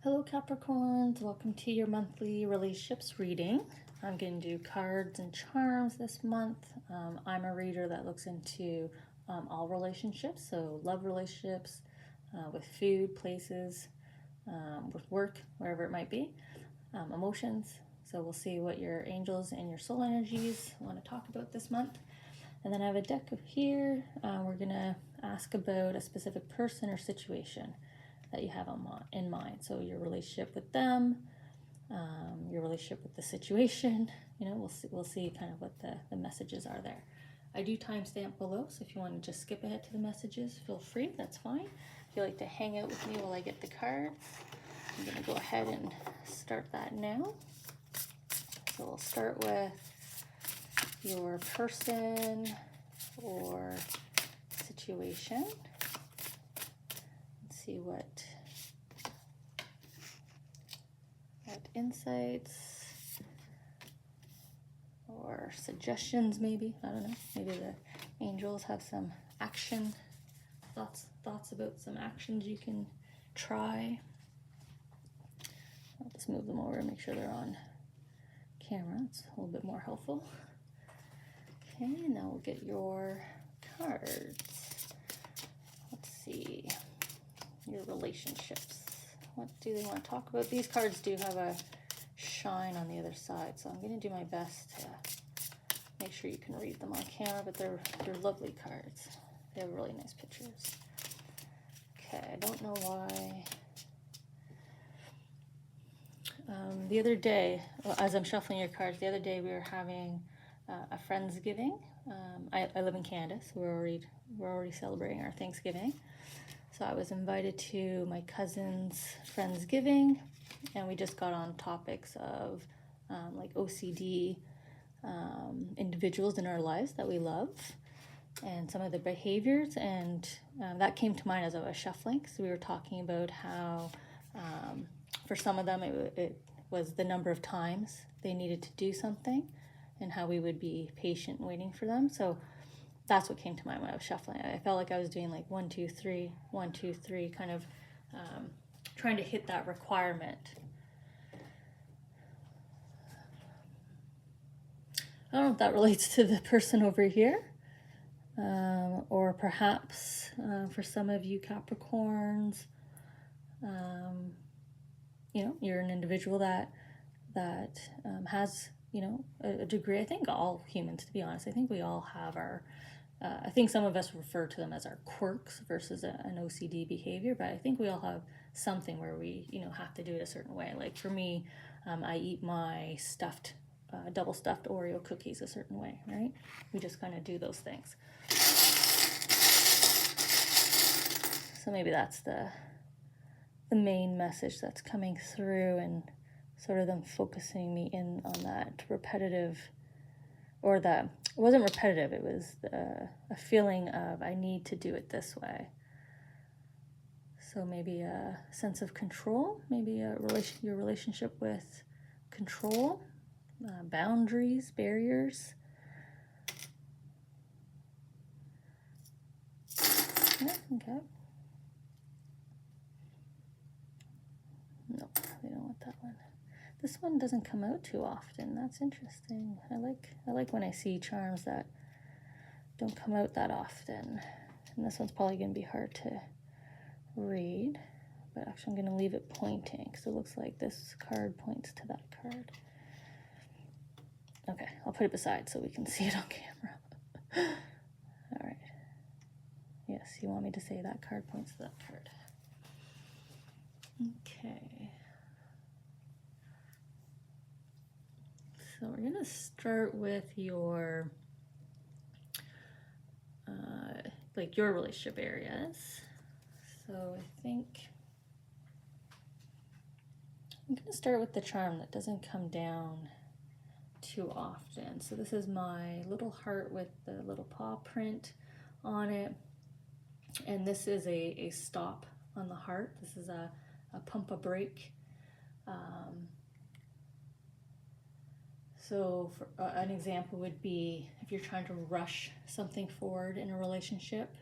Hello Capricorns, welcome to your monthly relationships reading. I'm going to do cards and charms this month. I'm a reader that looks into all relationships, so love relationships, with food, places, with work, wherever it might be, emotions. So we'll see what your angels and your soul energies want to talk about this month. And then I have a deck of here. We're going to ask about a specific person or situation that you have in mind. So your relationship with them, your relationship with the situation, we'll see kind of what the messages are there. I do timestamp below, so if you want to just skip ahead to the messages, feel free, that's fine. If you like to hang out with me while I get the cards, I'm going to go ahead and start that now. So we'll start with your person or situation. Let's see what insights or suggestions, maybe, I don't know, maybe the angels have some action thoughts about some actions you can try. I'll just move them over and make sure they're on camera. It's a little bit more helpful. Okay, now we'll get your cards. Let's see, your relationships. What do they want to talk about? These cards do have a shine on the other side, so I'm going to do my best to make sure you can read them on camera, but they're lovely cards. They have really nice pictures. Okay, I don't know why. The other day, as I'm shuffling your cards, the other day we were having a Friendsgiving. I live in Canada, so we're already celebrating our Thanksgiving. So I was invited to my cousin's Friendsgiving, and we just got on topics of like OCD individuals in our lives that we love, and some of the behaviors, and that came to mind as I was shuffling. So we were talking about how for some of them it was the number of times they needed to do something, and how we would be patient waiting for them. So that's what came to mind when I was shuffling. I felt like I was doing like 1, 2, 3, 1, 2, 3, kind of trying to hit that requirement. I don't know if that relates to the person over here, or perhaps for some of you Capricorns, you're an individual that has a degree. I think all humans, to be honest, I think we all have our I think some of us refer to them as our quirks versus an OCD behavior, but I think we all have something where we have to do it a certain way. Like for me, I eat my double stuffed Oreo cookies a certain way, right? We just kind of do those things. So maybe that's the main message that's coming through, and sort of them focusing me in on that repetitive, or it wasn't repetitive, it was a feeling of I need to do it this way. So maybe a sense of control, maybe your relationship with control, boundaries, barriers. Yeah, okay. Nope, we don't want that one. This one doesn't come out too often. That's interesting. I like when I see charms that don't come out that often. And this one's probably going to be hard to read, but actually I'm going to leave it pointing because it looks like this card points to that card. Okay, I'll put it beside so we can see it on camera. All right. Yes, you want me to say that card points to that card. Okay. So we're going to start with your your relationship areas. So I think I'm going to start with the charm that doesn't come down too often. So this is my little heart with the little paw print on it. And this is a stop on the heart. This is a pump a brake. So for, an example would be if you're trying to rush something forward in a relationship,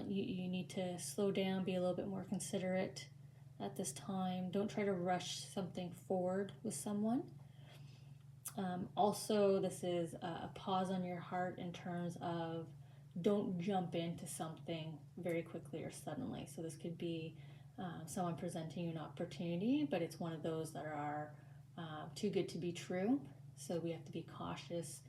you need to slow down, be a little bit more considerate, at this time. Don't try to rush something forward with someone. Also, this is a pause on your heart in terms of don't jump into something very quickly or suddenly. So this could be someone presenting you an opportunity, but it's one of those that are too good to be true. So we have to be cautious.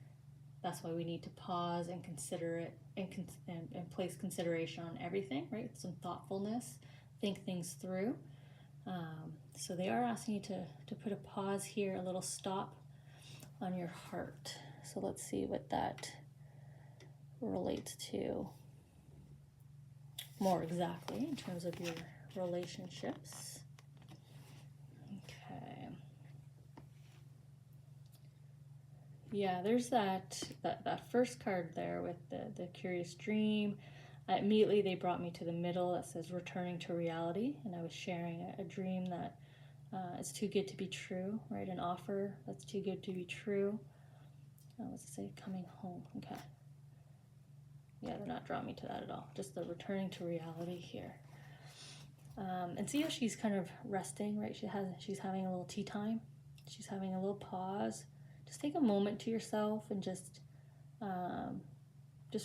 That's why we need to pause and consider it and place consideration on everything, right? Some thoughtfulness, think things through. So they are asking you to put a pause here, a little stop on your heart. So let's see what that relates to more exactly in terms of your relationships. Okay. Yeah, there's that first card there with the curious dream. Immediately they brought me to the middle that says returning to reality, and I was sharing a dream that is too good to be true, right? An offer that's too good to be true. What's it say? Coming home. Okay. Yeah, they're not drawing me to that at all. Just the returning to reality here. And see how she's kind of resting, right? She's having a little tea time. She's having a little pause. Just take a moment to yourself and just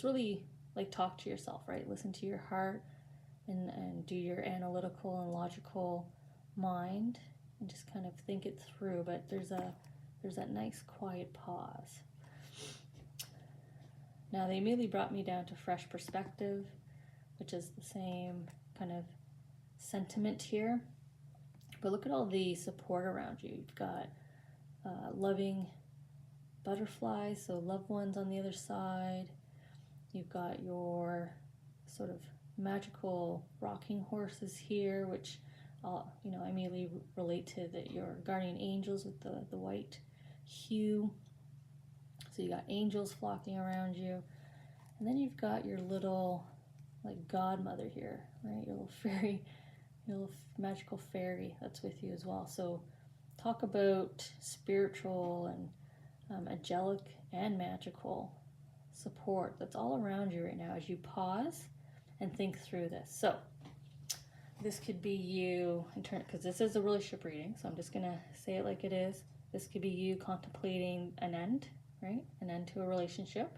really like talk to yourself, right? Listen to your heart and do your analytical and logical mind and just kind of think it through. But there's that nice quiet pause. Now they immediately brought me down to fresh perspective, which is the same kind of sentiment here. But look at all the support around you. You've got loving butterflies, so loved ones on the other side. You've got your sort of magical rocking horses here, which I immediately relate to your guardian angels with the white hue. So you got angels flocking around you, and then you've got your little like godmother here, right? Your little fairy, your little magical fairy that's with you as well. So talk about spiritual and angelic and magical support that's all around you right now as you pause and think through this. So this could be you in turn, because this is a relationship reading, so I'm just gonna say it like it is. This could be you contemplating an end, right? An end to a relationship.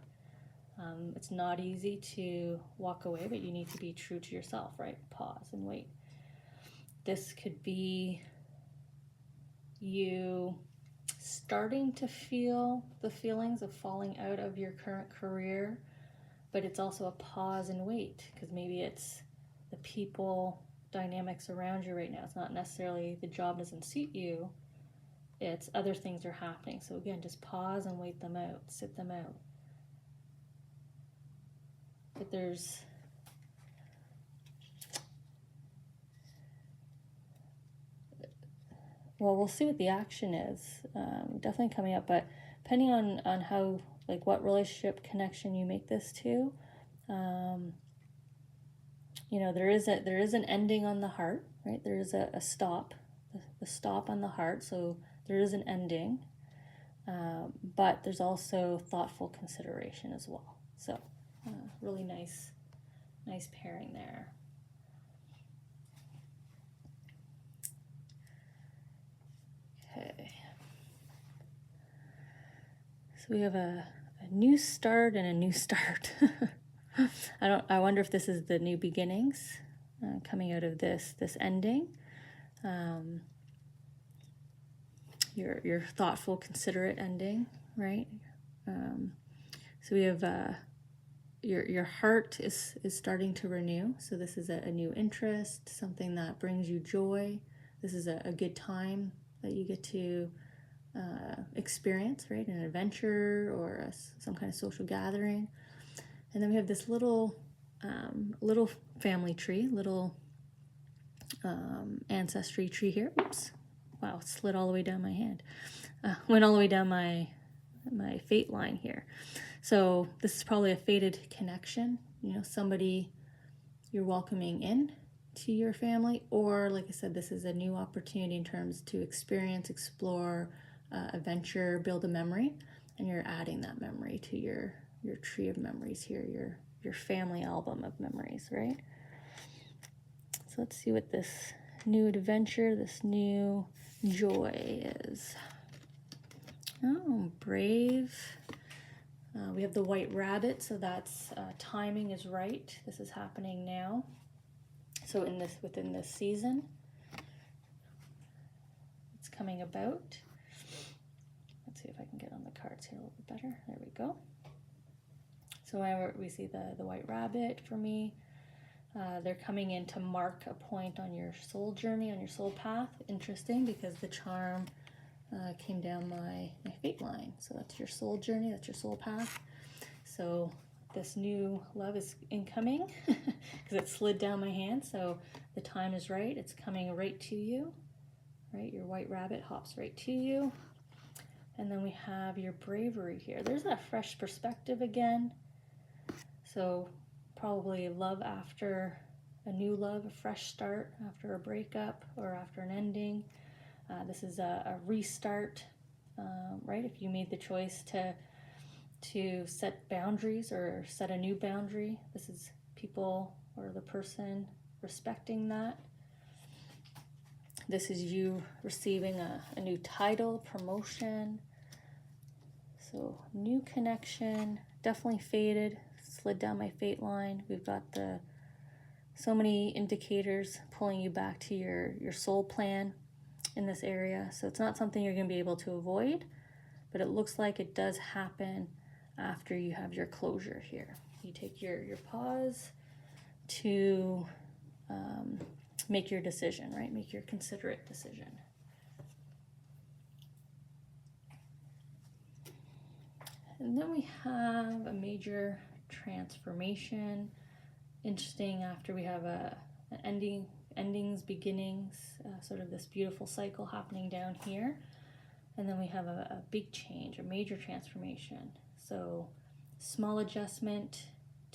It's not easy to walk away, but you need to be true to yourself, right? Pause and wait. This could be you starting to feel the feelings of falling out of your current career, but it's also a pause and wait, because maybe it's the people dynamics around you right now. It's not necessarily the job doesn't suit you, it's other things are happening. So again, just pause and wait them out, sit them out. But we'll see what the action is. Definitely coming up, but depending on how, like what relationship connection you make this to, there is an ending on the heart, right? There is a stop, the stop on the heart. So there is an ending, but there's also thoughtful consideration as well. So really nice pairing there. Okay. So we have a new start and a new start. I wonder if this is the new beginnings coming out of this ending. Your thoughtful, considerate ending, right? So we have your heart is starting to renew. So this is a new interest, something that brings you joy. This is a good time that you get to experience, right? An adventure or some kind of social gathering. And then we have this little family tree, little ancestry tree here. Oops. Wow, it slid all the way down my hand. Went all the way down my fate line here. So this is probably a fated connection. Somebody you're welcoming in to your family, or like I said, this is a new opportunity in terms to experience, explore, adventure, build a memory, and you're adding that memory to your tree of memories here, your family album of memories, right? So let's see what this new adventure, this new joy is. Oh, brave. We have the white rabbit, so that's timing is right. This is happening now. So within this season, it's coming about. Let's see if I can get on the cards here a little bit better. There we go. So whenever we see the white rabbit for me, they're coming in to mark a point on your soul journey, on your soul path. Interesting, because the charm came down my fate line. So that's your soul journey, that's your soul path. So this new love is incoming because it slid down my hand. So the time is right. It's coming right to you, right? Your white rabbit hops right to you. And then we have your bravery here. There's that fresh perspective again. So probably love after a new love, a fresh start after a breakup or after an ending. This is a restart, right? If you made the choice to set boundaries or set a new boundary, this is people or the person respecting that. This is you receiving a new title, promotion. So new connection, definitely faded, slid down my fate line. We've got so many indicators pulling you back to your soul plan in this area. So it's not something you're going to be able to avoid, but it looks like it does happen after you have your closure here. You take your pause to make your decision, right? Make your considerate decision. And then we have a major transformation. Interesting, after we have an endings, beginnings, sort of this beautiful cycle happening down here. And then we have a big change, a major transformation. So small adjustment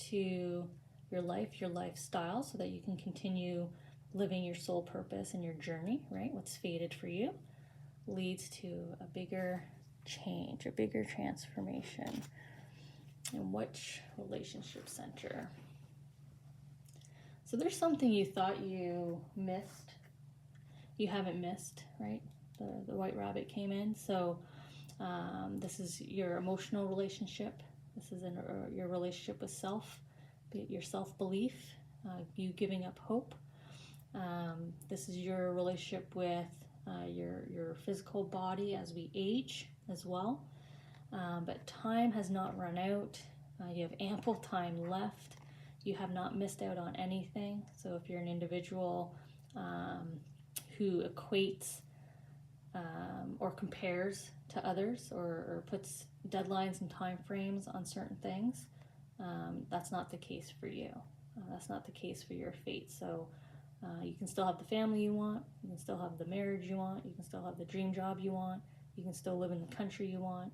to your life, your lifestyle, so that you can continue living your soul purpose and your journey, right? What's fated for you leads to a bigger change, a bigger transformation. And which relationship center? So there's something you thought you missed. You haven't missed, right? The white rabbit came in. So this is your emotional relationship. This is your relationship with self, your self-belief, you giving up hope. This is your relationship with your physical body as we age as well. But time has not run out. You have ample time left. You have not missed out on anything. So if you're an individual who equates or compares to others or puts deadlines and time frames on certain things, that's not the case for you. That's not the case for your fate. So you can still have the family you want. You can still have the marriage you want. You can still have the dream job you want. You can still live in the country you want.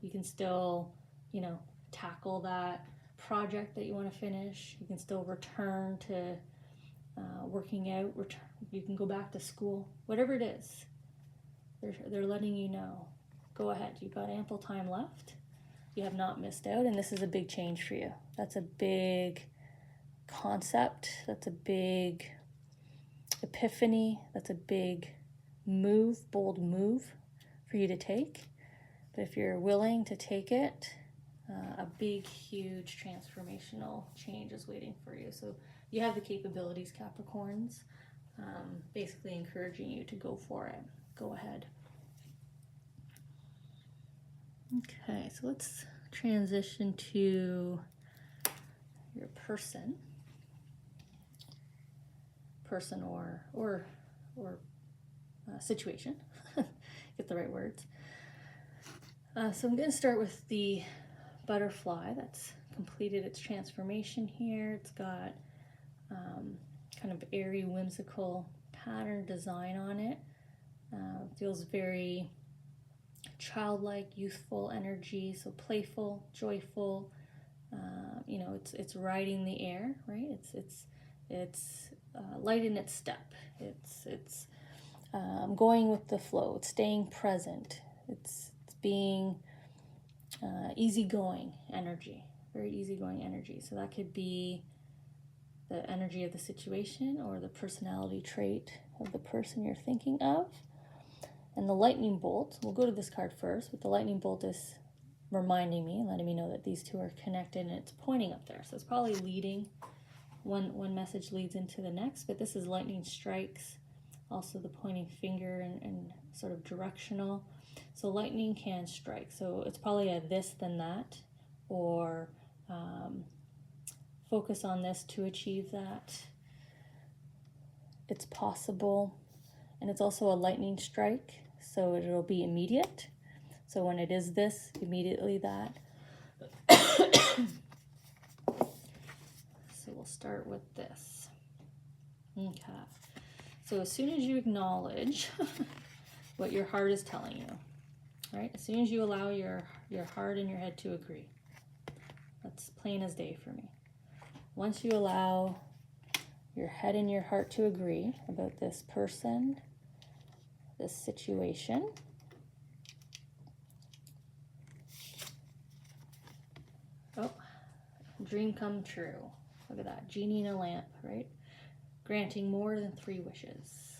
You can still, tackle that project that you want to finish. You can still return to working out. You can go back to school. Whatever it is, they're letting you know. Go ahead. You've got ample time left. You have not missed out, and this is a big change for you. That's a big concept. That's a big epiphany. That's a big move, bold move for you to take. But if you're willing to take it, a big, huge transformational change is waiting for you. So you have the capabilities, Capricorns, basically encouraging you to go for it. Go ahead. Okay, so let's transition to your person or situation. Get the right words. So I'm going to start with the butterfly that's completed its transformation here. It's got kind of airy, whimsical pattern design on it. Feels very childlike, youthful energy, so playful, joyful. It's riding the air, right? It's light in its step. It's going with the flow. It's staying present. It's being easygoing energy, very easygoing energy. So that could be the energy of the situation or the personality trait of the person you're thinking of. And the lightning bolt, we'll go to this card first, but the lightning bolt is reminding me, letting me know that these two are connected, and it's pointing up there. So it's probably leading, one message leads into the next, but this is lightning strikes, also the pointing finger and sort of directional. So lightning can strike. So it's probably a this then that, or focus on this to achieve that. It's possible. And it's also a lightning strike, so it'll be immediate. So when it is this, immediately that. So we'll start with this. Okay. So as soon as you acknowledge what your heart is telling you, right? As soon as you allow your heart and your head to agree. That's plain as day for me. Once you allow your head and your heart to agree about this person, this situation, oh, dream come true. Look at that, genie in a lamp, right? Granting more than 3 wishes.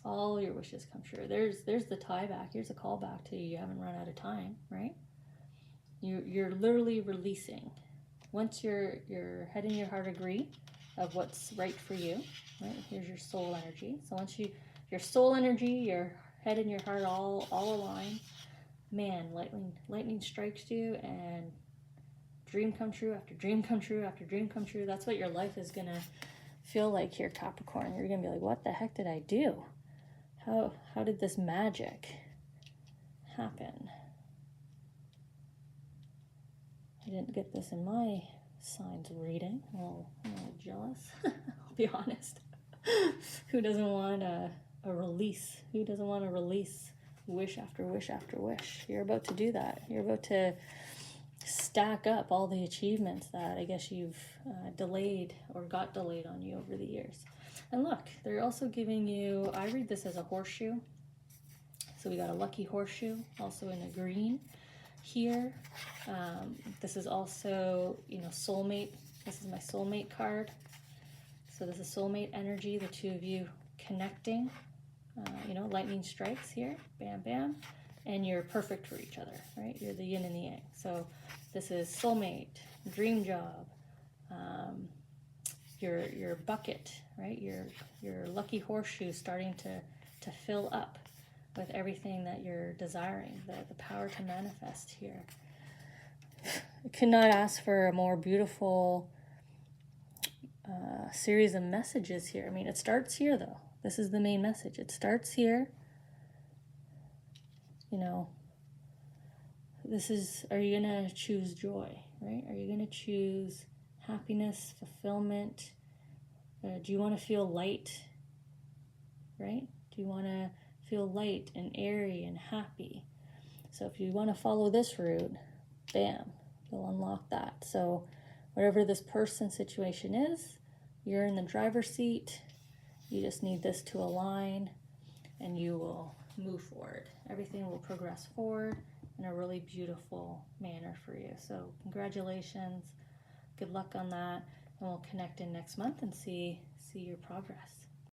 All your wishes come true. There's the tie back. Here's a call back to you haven't run out of time, right? You're literally releasing. Once your head and your heart agree of what's right for you, right? Here's your soul energy. So once your soul energy, your head and your heart all align, man, lightning strikes you, and dream come true after dream come true after dream come true. That's what your life is gonna feel like here, Capricorn. You're gonna be like, what the heck did I do? How did this magic happen? I didn't get this in my signs reading. Well, I'm a little jealous. I'll be honest. Who doesn't want a release? Who doesn't want to release wish after wish after wish? You're about to do that. You're about to stack up all the achievements that I guess you've delayed or got delayed on you over the years. And look, they're also giving you, I read this as a horseshoe. So we got a lucky horseshoe, also in a green here. This is also, soulmate. This is my soulmate card. So this is soulmate energy, the two of you connecting. Lightning strikes here, bam, bam. And you're perfect for each other, right? You're the yin and the yang. So this is soulmate, dream job, your bucket, right? Your lucky horseshoe starting to fill up with everything that you're desiring, the power to manifest here. I could not ask for a more beautiful series of messages here. I mean, it starts here, though. This is the main message. It starts here. Are you going to choose joy, right? Are you going to choose happiness, fulfillment? Do you want to feel light, right? Do you want to feel light and airy and happy? So if you want to follow this route, bam, you'll unlock that. So whatever this person situation is, you're in the driver's seat. You just need this to align, and you will move forward. Everything will progress forward in a really beautiful manner for you. So congratulations. Good luck on that. And we'll connect in next month and see your progress.